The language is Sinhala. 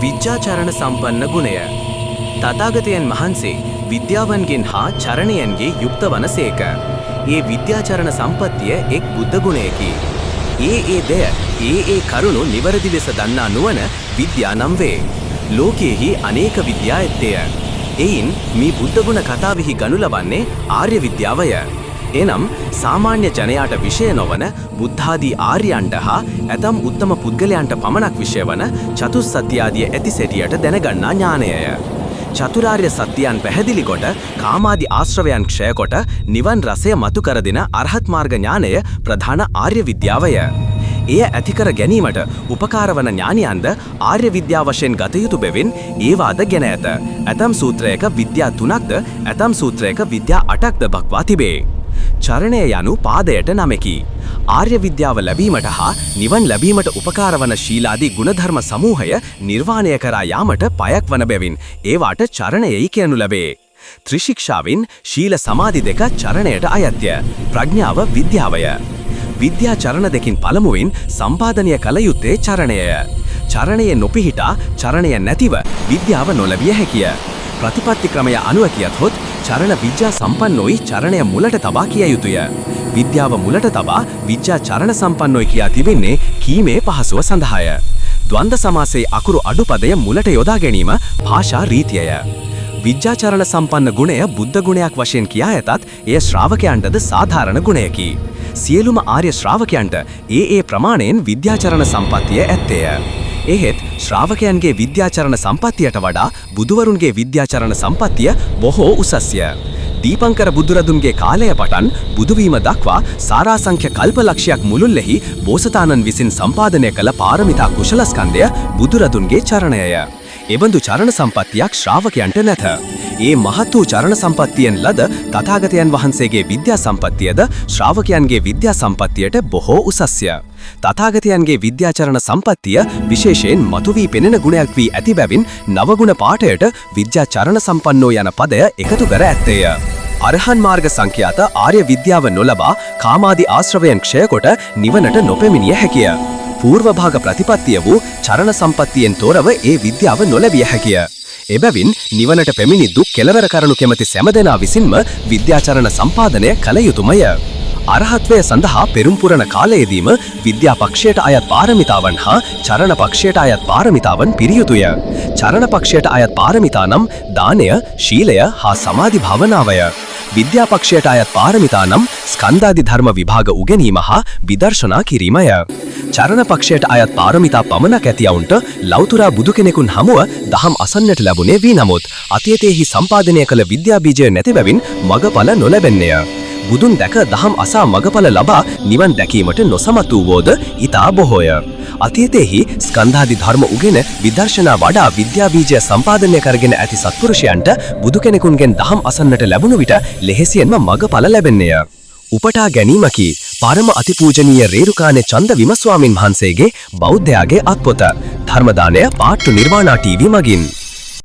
විද්‍යාචරණ සම්පන්න ගුණය. තථාගතයන් වහන්සේ විද්‍යාවන්ගෙන් හා චරණයන්ගේ යුක්ත වනසේක. ඒ විද්‍යාචරණ සම්පත්තිය එක් බුද්ධ ගුණයකි. ඒ දෙය කරුණු නිවැරදි ලෙස දන්නා නුවණ විද්‍යා නම් වේ. ලෝකයේහි අනේක විද්‍යා ඇත්තේය. එයින් මේ බුද්ධ ගුණ කතාවෙහි ගනු ලබන්නේ ආර්ය විද්‍යාවය. එනම් සාමාන්‍ය ජනයාට විෂය නොවන බුද්ධාදී ආර්යයන්ට හා ඇතම් උත්තම පුද්ගලයන්ට පමණක් විෂය වන චතුස්සත්‍ය ආදිය ඇති සැටියට දැනගන්නා ඥානයය. චතුරාර්ය සත්‍යයන් පැහැදිලි කොට කාමාදී ආශ්‍රවයන් ක්ෂය කොට නිවන් රසය මතු කර දෙන අරහත් මාර්ග ඥානය ප්‍රධාන ආර්ය විද්‍යාවය. එය ඇතිකර ගැනීමට උපකාර වන ඥානියන්ද ආර්ය විද්‍යාව වශයෙන් ගත යුතු බැවින් ඒවාද ගෙන ඇත. ඇතම් සූත්‍රයක විද්‍යා 3ක්ද ඇතම් සූත්‍රයක විද්‍යා 8ක්ද දක්වා තිබේ. චරණය යනු පාදයට නමකි. ආර්ය විද්‍යාව ලැබීමට හා නිවන් ලැබීමට උපකාර වන ශීලාදී ගුණධර්ම සමූහය නිර්වාණය කරා යාමට පයක් වන බැවින් ඒවාට චරණයයි කියනු ලැබේ. ත්‍රිශික්ෂාවෙන් ශීල සමාධි දෙක චරණයට අයත්ය. ප්‍රඥාව විද්‍යාවය. විද්‍යා චරණ දෙකින් පළමුවෙන් සම්පාදනය කළ යුත්තේ චරණයය. චරණයේ නොපිහිටා චරණය නැතිව විද්‍යාව නොලැබිය හැකිය. ප්‍රතිපත්ති ක්‍රමය අනුව කියතොත් චරණ විද්‍යා සම්පන්නෝයි චරණය මුලට තබා කිය යුතුය. විද්‍යාව මුලට තබා විද්‍යා චරණ සම්පන්නෝයි කියා තිබෙන්නේ කීමේ පහසුව සඳහාය. ද්වන්ද සමාසයේ අකුරු අඩුපදය මුලට යොදා ගැනීම භාෂා රීතියය. විද්‍යාචරණ සම්පන්න ගුණය බුද්ධ ගුණයක් වශයෙන් කියා ඇතත් එය ශ්‍රාවකයන්ටද සාධාරණ ගුණයකි. සියලුම ආර්ය ශ්‍රාවකයන්ට ඒ ප්‍රමාණයෙන් විද්‍යාචරණ සම්පත්තිය ඇත්තේය. එහෙත් ශ්‍රාවකයන්ගේ විද්‍යාචරණ සම්පත්තියට වඩා බුදුවරුන්ගේ විද්‍යාචරණ සම්පත්තිය බොහෝ උසස්ය. දීපංකර බුදුරදුන්ගේ කාලය පටන් බුදුවීම දක්වා සාරාසංඛ්‍ය කල්පලක්ෂයක් මුළුල්ලෙහි බෝසතාණන් විසින් සම්පාදනය කළ පාරමිතා කුශලස්කන්ධය බුදුරදුන්ගේ චරණයය. එබඳු චරණ සම්පත්තියක් ශ්‍රාවකයන්ට නැත. ඒ මහත් වූ චරණ සම්පත්තියෙන් ලද තථාගතයන් වහන්සේගේ විද්‍යා සම්පත්තියද ශ්‍රාවකයන්ගේ විද්‍යා සම්පත්තියට බොහෝ උසස්ය. තථාගතයන්ගේ විද්‍යාචරණ සම්පත්තිය විශේෂයෙන් මතුවී පෙනෙන ගුණයක් වී ඇති බැවින් නවගුණ පාඨයට විද්‍යාචරණ සම්පන්නෝ යන පදය එකතු කර ඇත්තේය. අරහන් මාර්ග සංඛ්‍යාත ආර්ය විද්‍යාව නොලබා කාමාදී ආශ්‍රවයන් ක්ෂය කොට නිවනට නොපැමිණිය හැකිය. පූර්වභාග ප්‍රතිපත්තිය වූ චරණ සම්පත්තියෙන් තොරව ඒ විද්‍යාව නොලැබිය හැකිය. එබැවින් නිවනට පැමිණි දුක් කෙලවර කරනු කැමති සෑම විසින්ම විද්‍යාචරණ සම්පාදනය කළ යුතුමය. අරහත්වය සඳහා පෙරම් පුරණ කාලයේදීම විද්‍යා පක්ෂයට අයත් පාරමිතාවන් හා චරණ පක්ෂයට අයත් පාරමිතාවන් පිරිය යුතුය. චරණ පක්ෂයට අයත් පාරමිතා නම් දානය, ශීලය හා සමාධි භාවනාවය. විද්‍යා පක්ෂයට අයත් පාරමිතා නම් ස්කන්ධාදී ධර්ම විභාග උගෙනීම හා විදර්ශනා කිරීමය. චරණ පක්ෂයට අයත් පාරමිතා පමණක් ඇතිවුන්ට ලෞතුරා බුදු කෙනෙකුන් හමුව දහම් අසන්නට ලැබුණේ වී නමුත් අතීතයේහි සම්පාදනය කළ විද්‍යා බීජය නැති බැවින් මගඵල නොලැබෙන්නේය. බුදුන් දැක දහම් අසා මගඵල ලබා නිවන් දැකීමට නොසමත් වූවෝද ඊතා බොහෝය. අතීතයේහි ස්කන්ධාදී ධර්ම උගෙන විදර්ශනා වඩා විද්‍යා බීජය සම්පාදනය කරගෙන ඇති සත්පුරුෂයන්ට බුදු කෙනෙකුන්ගෙන් දහම් අසන්නට ලැබුණු විට ලෙහෙසියෙන්ම මගඵල ලැබෙන්නේය. උපටා ගැනීමකි පරම අතිපූජනීය රේරුකානේ චන්ද විම ස්වාමින් වහන්සේගේ බෞද්ධයාගේ අත්පොත ධර්මදානය පාට්ටු නිර්වාණා ටීවී මගින්